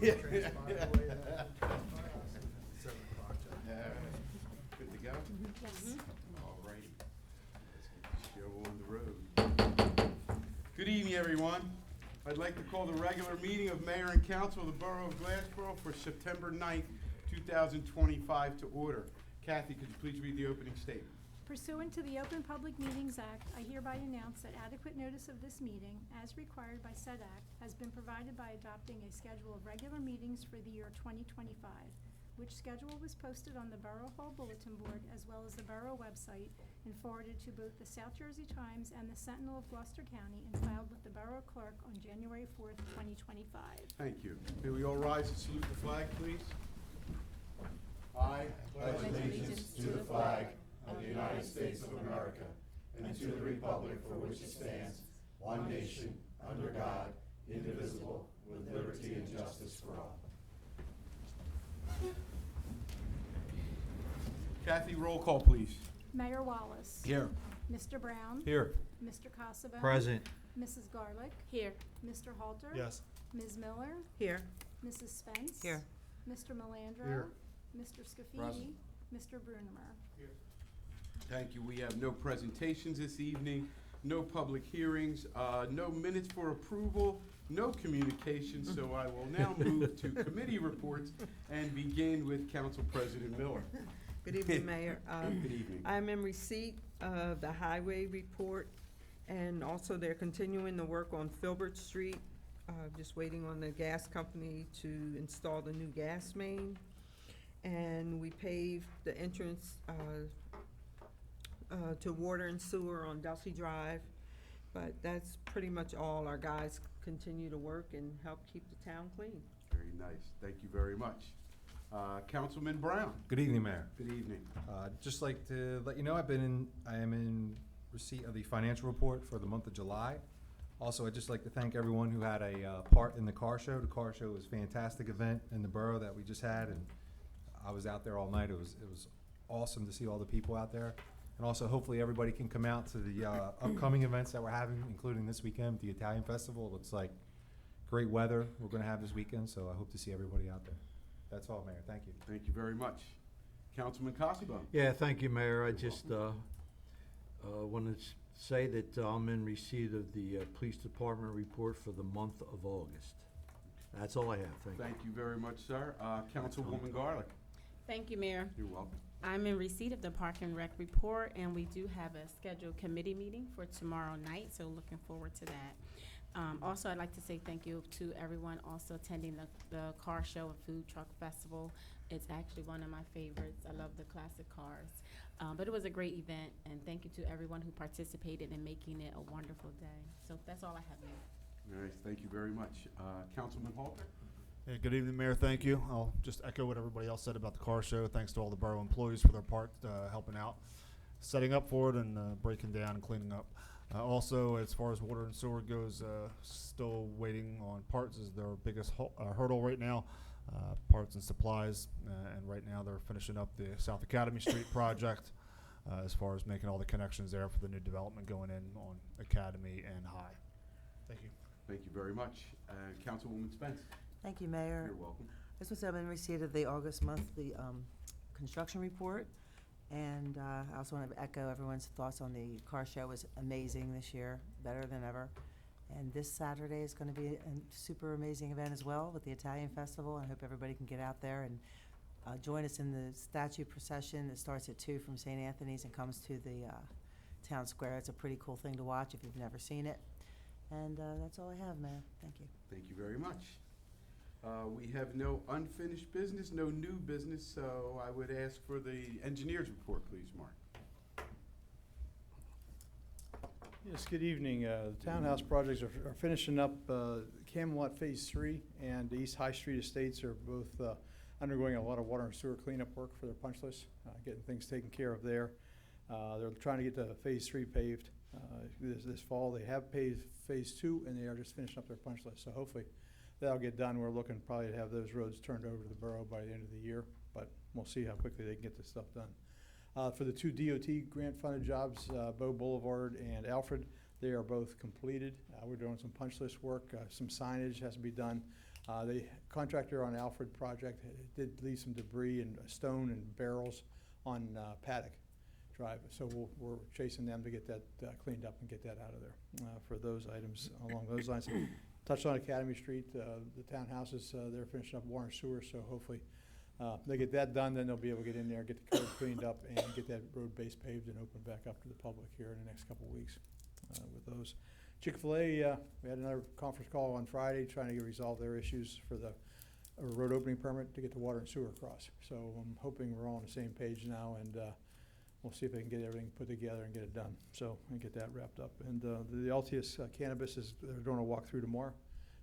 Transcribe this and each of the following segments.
transpire away that. 7 o'clock. Good to go? Yes. All righty. Let's get the show on the road. Good evening, everyone. I'd like to call the regular meeting of Mayor and Council of the Borough of Glassboro for September 9th, 2025 to order. Kathy, could you please read the opening statement? Pursuant to the Open Public Meetings Act, I hereby announce that adequate notice of this meeting, as required by said act, has been provided by adopting a schedule of regular meetings for the year 2025, which schedule was posted on the Borough Hall Bulletin Board as well as the Borough website and forwarded to both the South Jersey Times and the Sentinel of Gloucester County and filed with the Borough Clerk on January 4th, 2025. Thank you. May we all rise and salute the flag, please? I pledge allegiance to the flag of the United States of America and to the republic for which it stands, one nation, under God, indivisible, with liberty and justice for all. Kathy, roll call, please. Mayor Wallace. Here. Mr. Brown. Here. Mr. Kosovo. Present. Mrs. Garlick. Here. Mr. Halter. Yes. Ms. Miller. Here. Mrs. Spence. Here. Mr. Melandro. Here. Mr. Scafidi. Present. Mr. Brunemer. Thank you. We have no presentations this evening, no public hearings, no minutes for approval, no communication, so I will now move to committee reports and begin with Council President Miller. Good evening, Mayor. Good evening. I'm in receipt of the highway report, and also they're continuing the work on Filbert Street. Just waiting on the gas company to install the new gas main. And we paved the entrance to water and sewer on Delsey Drive. But that's pretty much all. Our guys continue to work and help keep the town clean. Very nice. Thank you very much. Councilman Brown. Good evening, Mayor. Good evening. Just like to let you know, I am in receipt of the financial report for the month of July. Also, I'd just like to thank everyone who had a part in the car show. The car show was a fantastic event in the borough that we just had, and I was out there all night. It was awesome to see all the people out there. And also, hopefully, everybody can come out to the upcoming events that we're having, including this weekend, the Italian Festival. It looks like great weather we're going to have this weekend, so I hope to see everybody out there. That's all, Mayor. Thank you. Thank you very much. Councilman Cossabo. Yeah, thank you, Mayor. I just want to say that I'm in receipt of the Police Department report for the month of August. That's all I have. Thank you. Thank you very much, sir. Councilwoman Garlick. Thank you, Mayor. You're welcome. I'm in receipt of the Park and Rec report, and we do have a scheduled committee meeting for tomorrow night, so looking forward to that. Also, I'd like to say thank you to everyone also attending the car show and food truck festival. It's actually one of my favorites. I love the classic cars. But it was a great event, and thank you to everyone who participated in making it a wonderful day. So that's all I have, Mayor. All right, thank you very much. Councilman Halter. Hey, good evening, Mayor. Thank you. I'll just echo what everybody else said about the car show. Thanks to all the borough employees for their part, helping out, setting up for it, and breaking down and cleaning up. Also, as far as water and sewer goes, still waiting on parts is their biggest hurdle right now. Parts and supplies, and right now they're finishing up the South Academy Street project as far as making all the connections there for the new development going in on Academy and High. Thank you. Thank you very much. Councilwoman Spence. Thank you, Mayor. You're welcome. This was in receipt of the August monthly construction report. And I also want to echo everyone's thoughts on the car show. It was amazing this year, better than ever. And this Saturday is going to be a super amazing event as well with the Italian Festival. I hope everybody can get out there and join us in the statue procession that starts at 2 from St. Anthony's and comes to the town square. It's a pretty cool thing to watch if you've never seen it. And that's all I have, Mayor. Thank you. Thank you very much. We have no unfinished business, no new business, so I would ask for the engineer's report, please, Mark. Yes, good evening. The townhouse projects are finishing up. Camelot Phase 3 and the East High Street Estates are both undergoing a lot of water and sewer cleanup work for their punch list, getting things taken care of there. They're trying to get the Phase 3 paved this fall. They have paved Phase 2, and they are just finishing up their punch list. So hopefully that'll get done. We're looking probably to have those roads turned over to the borough by the end of the year, but we'll see how quickly they can get this stuff done. For the 2 DOT grant-funded jobs, Bow Boulevard and Alfred, they are both completed. We're doing some punch list work. Some signage has to be done. The contractor on Alfred project did leave some debris and stone and barrels on Paddock Drive. So we're chasing them to get that cleaned up and get that out of there for those items along those lines. Touched on Academy Street, the townhouses, they're finishing up water and sewer, so hopefully they get that done, then they'll be able to get in there, get the curb cleaned up, and get that road base paved and open back up to the public here in the next couple of weeks with those. Chick-fil-A, we had another conference call on Friday trying to resolve their issues for the road opening permit to get the water and sewer across. So I'm hoping we're all on the same page now, and we'll see if they can get everything put together and get it done, so, and get that wrapped up. And the LTS Cannabis they're doing a walkthrough tomorrow,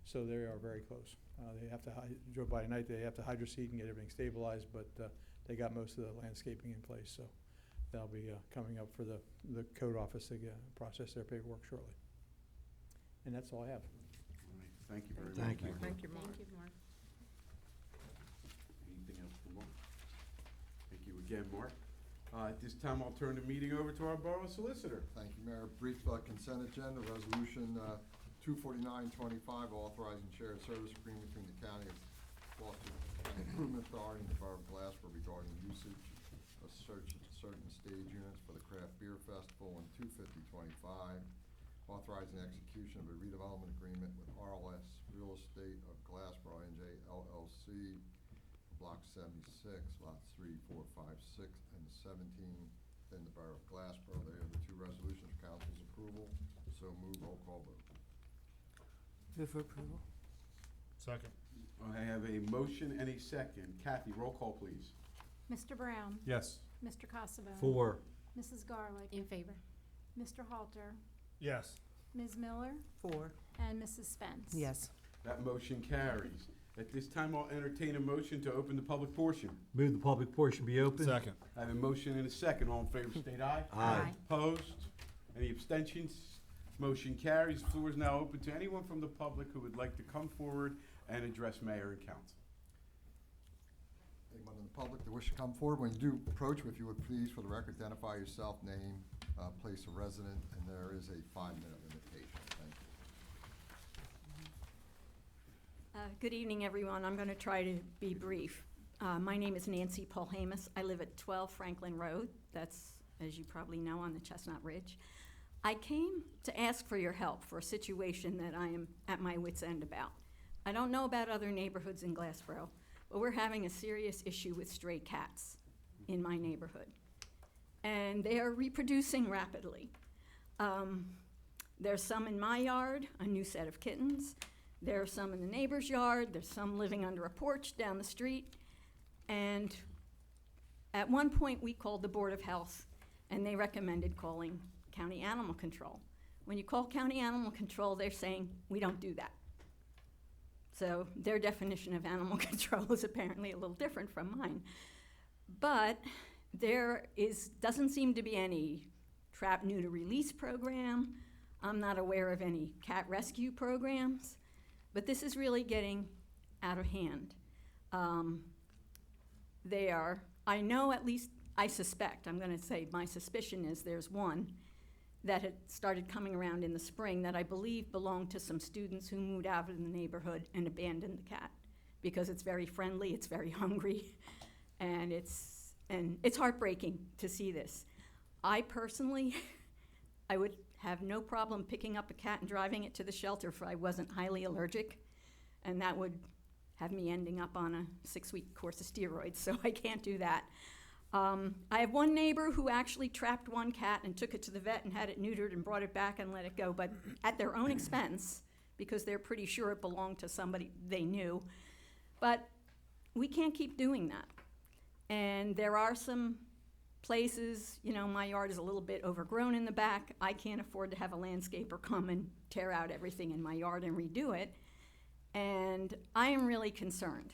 so they are very close. They have to, drove by tonight, they have to hydroseed and get everything stabilized, but they got most of the landscaping in place, so that'll be coming up for the code office to process their paperwork shortly. And that's all I have. All right, thank you very much. Thank you. Thank you, Mark. Thank you, Mark. Anything else for Mark? Thank you again, Mark. At this time, I'll turn the meeting over to our Borough Solicitor. Thank you, Mayor. Brief consent agenda, resolution 24925, authorizing shared service agreement between the County of Gloucester County Improvement Authority and the Borough of Glassboro regarding usage of certain stage units for the Craft Beer Festival, and 25025, authorizing execution of a redevelopment agreement with RLS Real Estate of Glassboro, NJ LLC, Block 76, lots 3, 4, 5, 6, and 17 in the Borough of Glassboro. They are the two resolutions for council's approval. So move, roll call vote. Move for approval. Second. I have a motion and a second. Kathy, roll call, please. Mr. Brown? Yes. Mr. Casabo? 4. Mrs. Garlick? In favor. Mr. Halter? Yes. Ms. Miller? 4. And Mrs. Spence? Yes. That motion carries. At this time, I'll entertain a motion to open the public portion. Move the public portion be open. Second. I have a motion and a second. All in favor, state aye. Aye. Opposed? Any abstentions? Motion carries. The floor is now open to anyone from the public who would like to come forward and address mayor and council. Anyone in the public that wish to come forward, when you do approach, if you would please, for the record, identify yourself, name, place of resident, and there is a 5-minute limitation. Thank you. Good evening, everyone. I'm going to try to be brief. My name is Nancy Polhamus. I live at 12 Franklin Road. That's, as you probably know, on the Chestnut Ridge. I came to ask for your help for a situation that I am at my wit's end about. I don't know about other neighborhoods in Glassboro, but we're having a serious issue with stray cats in my neighborhood. And they are reproducing rapidly. There's some in my yard, a new set of kittens. There are some in the neighbor's yard. There's some living under a porch down the street. And at one point, we called the Board of Health, and they recommended calling County Animal Control. When you call County Animal Control, they're saying, we don't do that. So their definition of animal control is apparently a little different from mine. But there doesn't seem to be any trap neuter release program. I'm not aware of any cat rescue programs. But this is really getting out of hand. I know, at least I suspect, I'm going to say my suspicion is there's one that had started coming around in the spring that I believe belonged to some students who moved out of the neighborhood and abandoned the cat because it's very friendly, it's very hungry, and it's heartbreaking to see this. I personally, I would have no problem picking up a cat and driving it to the shelter if I wasn't highly allergic, and that would have me ending up on a 6-week course of steroids, so I can't do that. I have one neighbor who actually trapped one cat and took it to the vet and had it neutered and brought it back and let it go, but at their own expense, because they're pretty sure it belonged to somebody they knew. But we can't keep doing that. And there are some places, my yard is a little bit overgrown in the back. I can't afford to have a landscaper come and tear out everything in my yard and redo it. And I am really concerned.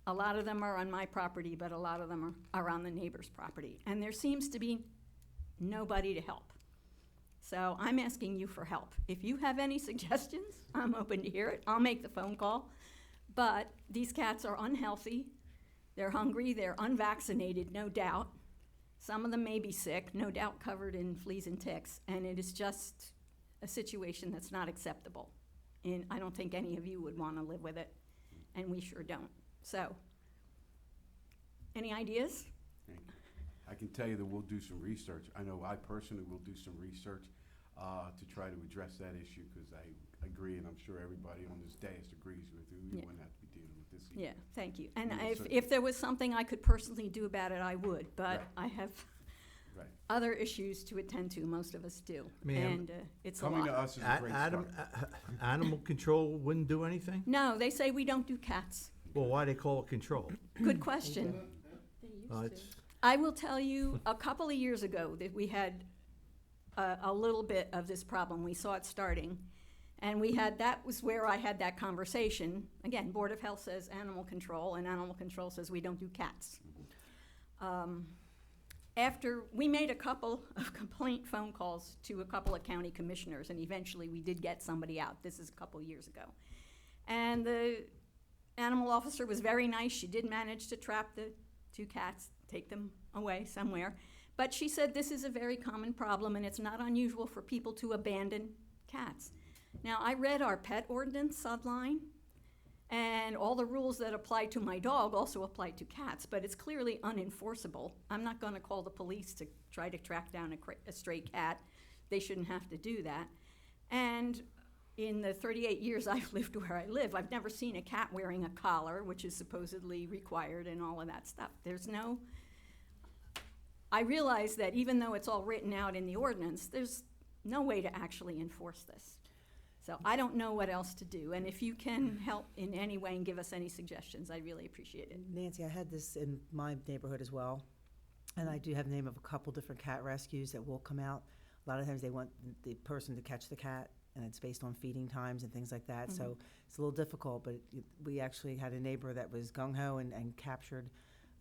A lot of them are on my property, but a lot of them are on the neighbor's property. And there seems to be nobody to help. So I'm asking you for help. If you have any suggestions, I'm open to hear it. I'll make the phone call. But these cats are unhealthy. They're hungry. They're unvaccinated, no doubt. Some of them may be sick, no doubt covered in fleas and ticks. And it is just a situation that's not acceptable. And I don't think any of you would want to live with it. and we sure don't. So, any ideas? Thank you. I can tell you that we'll do some research. I know I personally will do some research to try to address that issue, because I agree, and I'm sure everybody on this dais agrees with you. We Yeah. wouldn't have to be dealing with this. Yeah, thank you. And Yeah, so- if there was something I could personally do about it, I would, but Right. I have Right. other issues to attend to, most of us do. Ma'am, And it's a Coming to lot. us is a great Adam, start. animal control wouldn't do anything? No, they say we don't do cats. Well, why they call it control? Good question. It's, I will tell you, a couple of years ago, that we had a little bit of this problem. We saw it starting. And that was where I had that conversation. Again, Board of Health says animal control, and animal control says we don't do cats. After, we made a couple of complaint phone calls to a couple of county commissioners, and eventually we did get somebody out. This is a couple years ago. And the animal officer was very nice. She did manage to trap the 2 cats, take them away somewhere. But she said this is a very common problem, and it's not unusual for people to abandon cats. Now, I read our pet ordinance online, and all the rules that apply to my dog also apply to cats, but it's clearly unenforceable. I'm not going to call the police to try to track down a stray cat. They shouldn't have to do that. And in the 38 years I've lived where I live, I've never seen a cat wearing a collar, which is supposedly required, and all of that stuff. I realize that even though it's all written out in the ordinance, there's no way to actually enforce this. So I don't know what else to do, and if you can help in any way and give us any suggestions, I'd really appreciate it. Nancy, I had this in my neighborhood as well, and I do have the name of a couple different cat rescues that will come out. A lot of times they want the person to catch the cat, and it's based on feeding times and things like that, so it's a little difficult, but we actually had a neighbor that was gung-ho and captured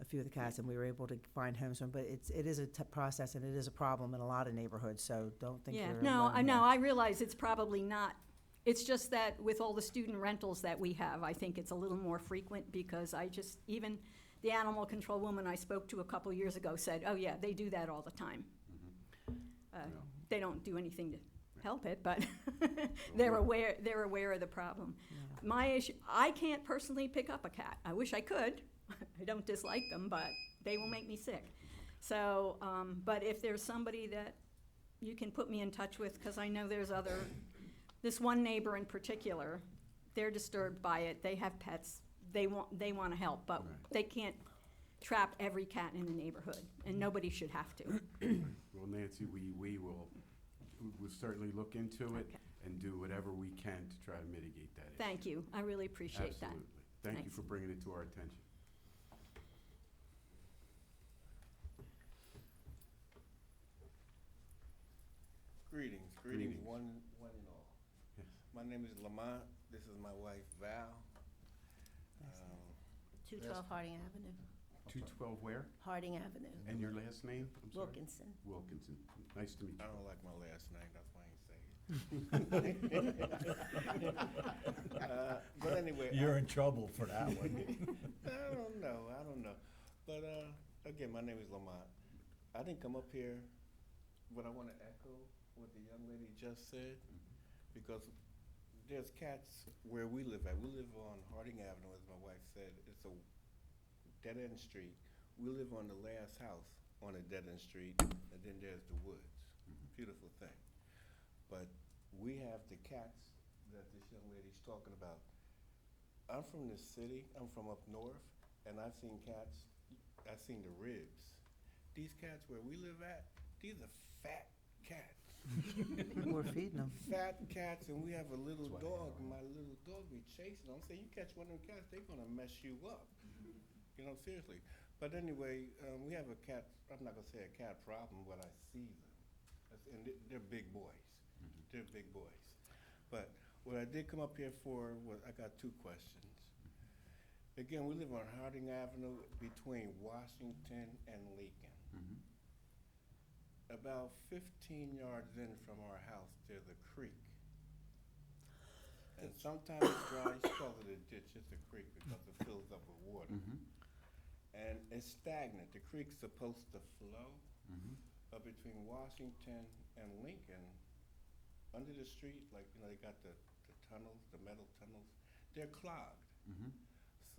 a few of the cats, and we were able to find homes for them, but it is a process, and it is a problem in a lot of neighborhoods, so don't think Yeah, you're no, alone I know, there. I realize it's probably not, it's just that with all the student rentals that we have, I think it's a little more frequent, because even the animal control woman I spoke to a couple years ago said, oh yeah, they do that all the time. They don't do anything to help it, but they're aware of the problem. My issue, I can't personally pick up a cat. I wish I could. I don't dislike them, but they will make me sick. So, but if there's somebody that you can put me in touch with, because I know there's this one neighbor in particular, they're disturbed by it. They have pets. They want to help, but they can't trap every cat in the neighborhood, and nobody should have to. Well, Nancy, we'll certainly look into it Okay. and do whatever we can to try to mitigate that issue. Thank you. I really appreciate that. Absolutely. Thank you Thanks. for bringing it to our attention. Greetings, Greetings. one and all. Yes. My name is Lamont, this is my wife Val. 212 Harding Avenue, 212 where? Harding Avenue, And your last name? I'm sorry. Wilkinson. Wilkinson. Nice to meet I you. don't like my last name, that's why I ain't say it. But anyway. you're in trouble for that one. I don't know. But again, my name is Lamont. I didn't come up here, but I want to echo what the young lady just said, because there's cats where we live at. We live on Harding Avenue, as my wife said. It's a dead-end street. We live on the last house on a dead-end street, and then there's the woods. Beautiful thing. But we have the cats that this young lady's talking about. I'm from the city, I'm from up north, and I've seen cats, I've seen the ribs. These cats where we live at, these are fat cats. We're feeding them. Fat cats, and we have a little dog, and my little dog be chasing them. I'm saying, you catch one of them cats, they're gonna mess you up. You know, seriously. But anyway, we have a cat, I'm not gonna say a cat problem, but I see them. And they're big boys. They're big boys. But what I did come up here for was, I got 2 questions. Again, we live on Harding Avenue between Washington and Lincoln. About 15 yards in from our house, there's a creek. And sometimes it's dry, she calls it a ditch, it's a creek because it fills up with water. And it's stagnant. The creek's supposed to flow up between Washington and Lincoln, under the street, like, you know, they got the tunnels, the metal tunnels, they're clogged.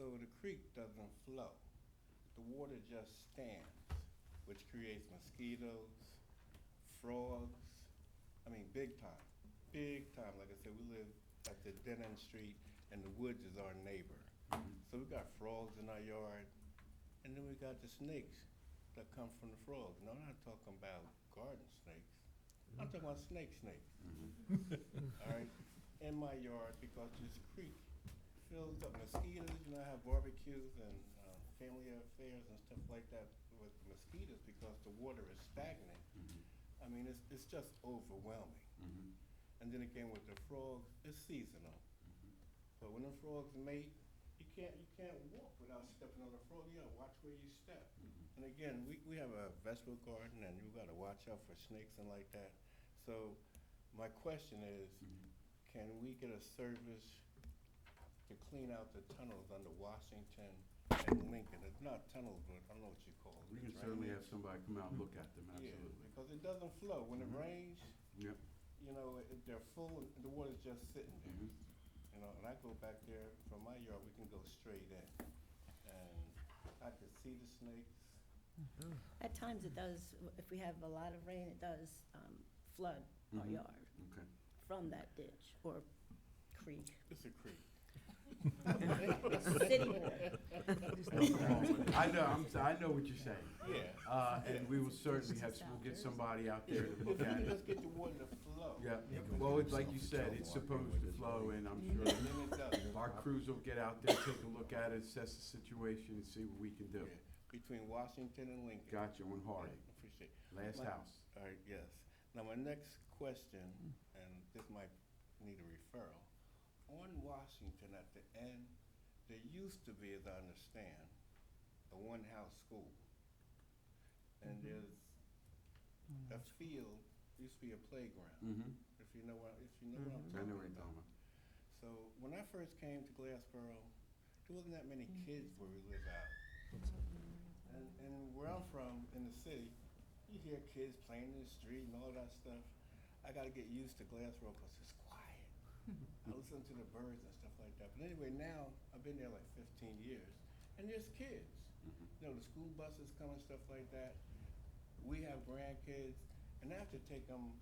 So the creek doesn't flow. The water just stands, which creates mosquitoes, frogs. I mean, big time, big time. Like I said, we live at the dead end street, and the woods is our neighbor. So we got frogs in our yard, and then we got the snakes that come from the frogs. No, I'm not talking about garden snakes. I'm talking about snakes. All right, in my yard, because this creek fills up mosquitoes. You know, I have barbecues and family affairs and stuff like that with mosquitoes because the water is stagnant. I mean, it's just overwhelming. And then again with the frogs, it's seasonal. But when the frogs mate, you can't walk without stepping on a frog. You gotta watch where you step. And again, we have a vegetable garden, and you gotta watch out for snakes and like that. So my question is, can we get a service to clean out the tunnels under Washington and Lincoln? It's not tunnels, but I don't know what you call it. We can certainly have somebody come out and look at them, Yeah, absolutely. because it doesn't flow. When it rains, Yep. you know, they're full, and the water's just sitting there. You know, and I go back there from my yard, we can go straight in. And I could see the snakes. At times it does, if we have a lot of rain, it does flood our yard Okay. from that ditch or creek. It's a creek. City boy. I know what you're saying. Yeah. And we will certainly we'll get somebody out there to look If at we it. just get the water to flow. Yeah, well, it's like you said, it's supposed to flow, and I'm sure And then it does. our crews will get out there, take a look at it, assess the situation, and see what we can do. Yeah, between Washington and Lincoln. Gotcha, on Harding, Yeah, appreciate it. last My- house. All right, yes. Now, my next question, and this might need a referral. On Washington, at the end, there used to be, as I understand, a one-house school. And there's a field, used to be a playground, if you know what I'm I know what talking you're talking about. So, when I first came to Glassboro, there wasn't that many kids where we live out. And where I'm from, in the city, you hear kids playing in the street and all that stuff. I gotta get used to Glassboro because it's quiet. I listen to the birds and stuff like that. But anyway, now, I've been there like 15 years, and there's kids. You know, the school buses come and stuff like that. We have grandkids, and I have to take them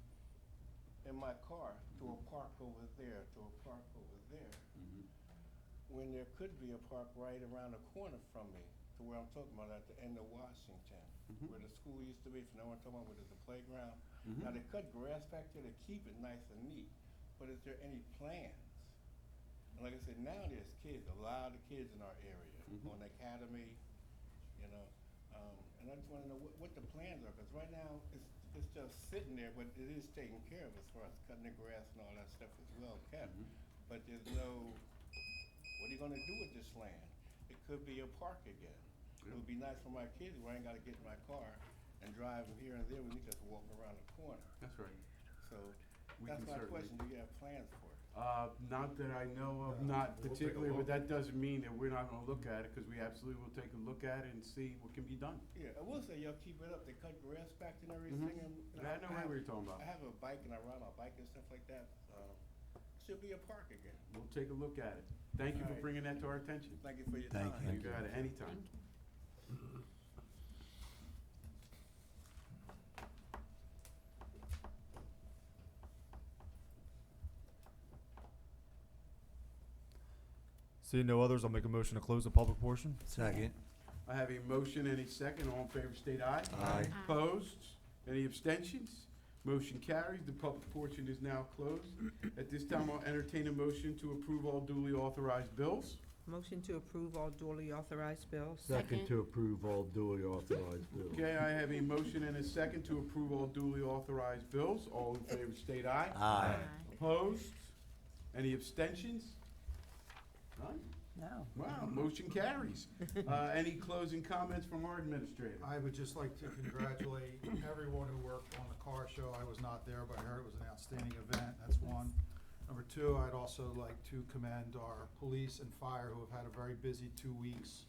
in my car to a park over there, to a park over there, when there could be a park right around the corner from me, to where I'm talking about at the end of Washington, where the school used to be, if you know what I'm talking about, where there's a playground. Now, they cut grass back there to keep it nice and neat, but is there any plans? And like I said, now there's kids, a lot of kids in our area, on the academy, you know, and I just wanna know what the plans are, because right now, it's just sitting there, but it is taken care of as far as cutting the grass and all that stuff is well kept. But there's no, what are you gonna do with this land? It could be a park again. It would be nice for my kids where I ain't gotta get in my car and drive here and there, we can just walk around the corner. That's right. So, We that's can my certainly- question, do you have plans for it? Not that I know of, No, not we'll take a particularly, but look. that doesn't mean that we're not gonna look at it, because we absolutely will take a look at it and see what can be done. Yeah, I will say y'all keep it up, they cut grass back and everything, and. you know, I know what you're talking about. I have a bike and I ride my bike and stuff like that, should be a park again. We'll take a look at it. Thank you for Alright. bringing that to our attention. Thank you for your time. You got it, anytime. Seeing no others, I'll make a motion to close the public portion. Second. I have a motion and a second. All in favor, state aye. Aye. Opposed? Any abstentions? Motion carries. The public portion is now closed. At this time, I'll entertain a motion to approve all duly authorized bills. Motion to approve all duly authorized bills. Second to approve all duly authorized bills. Okay, I have a motion and a second to approve all duly authorized bills. All in favor, state aye. Aye. Opposed? Any abstentions? None? No. Wow, motion carries. Any closing comments from our administrator? I would just like to congratulate everyone who worked on the car show. I was not there, but I heard it was an outstanding event. That's one. Number two, I'd also like to commend our police and fire who have had a very busy 2 weeks.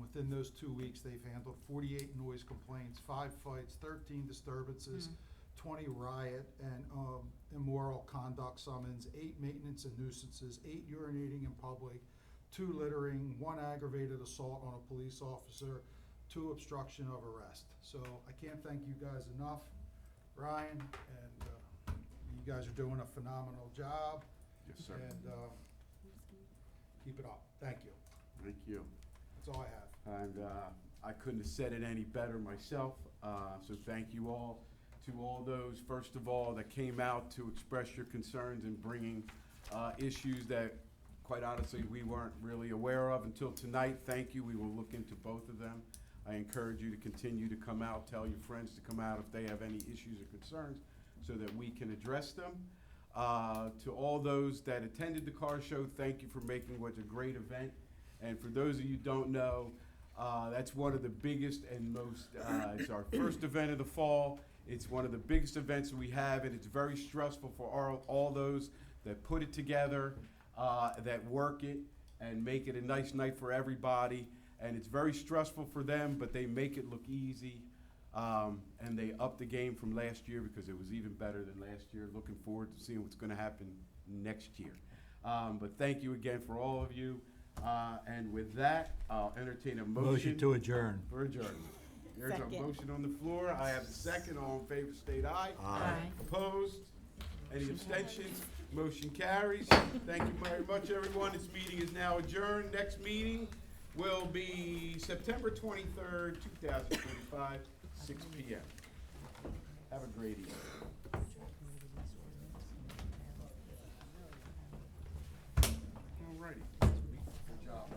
Within those 2 weeks, they've handled 48 noise complaints, 5 fights, 13 disturbances, 20 riot and immoral conduct summons, 8 maintenance and nuisances, 8 urinating in public, 2 littering, 1 aggravated assault on a police officer, 2 obstruction of arrest. So I can't thank you guys enough, Ryan, and you guys are doing a phenomenal job. Yes, sir. And keep it up. Thank you. Thank you. That's all I have. And I couldn't have said it any better myself, so thank you all. To all those, first of all, that came out to express your concerns and bringing issues that, quite honestly, we weren't really aware of until tonight. Thank you. We will look into both of them. I encourage you to continue to come out, tell your friends to come out if they have any issues or concerns so that we can address them. To all those that attended the car show, thank you for making what's a great event. And for those of you who don't know, that's one of the biggest and most, it's our first event of the fall. It's one of the biggest events we have, and it's very stressful for all those that put it together, that work it, and make it a nice night for everybody. And it's very stressful for them, but they make it look easy. And they upped the game from last year because it was even better than last year. Looking forward to seeing what's going to happen next year. But thank you again for all of you. And with that, I'll entertain a motion. Motion to adjourn. For adjournment. There's a Second. motion on the floor. I have the second. All in favor, state aye. Aye. Opposed? Any abstentions? Motion carries. Thank you very much, everyone. This meeting is now adjourned. Next meeting will be September 23rd, 2025, 6 p.m. Have a great evening. All righty. Good job,